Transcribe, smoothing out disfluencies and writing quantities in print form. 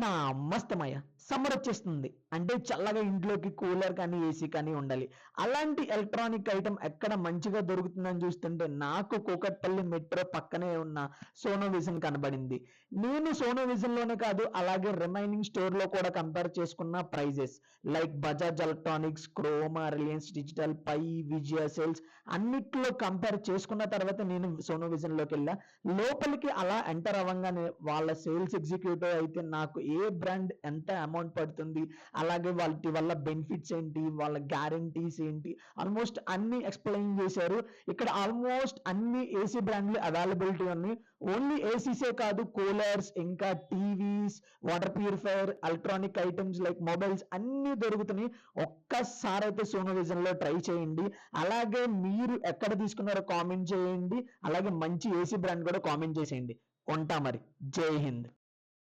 నా మస్తమయ్య సమ్మర్ వచ్చేస్తుంది అంటే చల్లగా ఇంట్లోకి కూలర్ కానీ ఏసీ కానీ ఉండాలి. అలాంటి ఎలక్ట్రానిక్ ఐటమ్ ఎక్కడ మంచిగా దొరుకుతుందని చూస్తుంటే నాకు కూకట్పల్లి మెట్రో పక్కనే ఉన్న సోనో విజన్ కనబడింది. నేను సోనో విజన్ లోనే కాదు అలాగే రిమైనింగ్ స్టోర్ లో కూడా కంపేర్ చేసుకున్న prices like Bajaj electronics, Croma, Reliance digital, Pai, Vijay sales అన్నిట్లో కంపేర్ చేసుకున్న తర్వాత నేను సోనో విజన్ లోకి వెళ్ళా. లోపలికి అలా ఎంటర్ అవ్వగానే వాళ్ళ సేల్స్ ఎగ్జిక్యూటివ్ అయితే నాకు ఏ బ్రాండ్ ఎంత అమౌంట్ పడుతుంది, అలాగే వాటి వల్ల బెనిఫిట్స్ ఏంటి, వాళ్ళ గ్యారంటీస్ ఏంటి, ఆల్మోస్ట్ అన్ని ఎక్స్ప్లెయిన్ చేశారు. ఇక్కడ ఆల్మోస్ట్ అన్ని ఏసీ బ్రాండ్లు అవైలబిలిటీ ఉన్నాయి. ఓన్లీ ఏసీసే కాదు, కూలర్స్, ఇంకా TVs, water purifier, electronic items like mobiles అన్ని దొరుకుతున్నాయి. ఒక్కసారి అయితే సోనో విజన్ లో ట్రై చేయండి. అలాగే మీరు ఎక్కడ తీసుకున్నారో కామెంట్ చేయండి. అలాగే మంచి ఏసీ బ్రాండ్ కూడా కామెంట్ చేసేయండి. ఉంటా మరి. జై హింద్.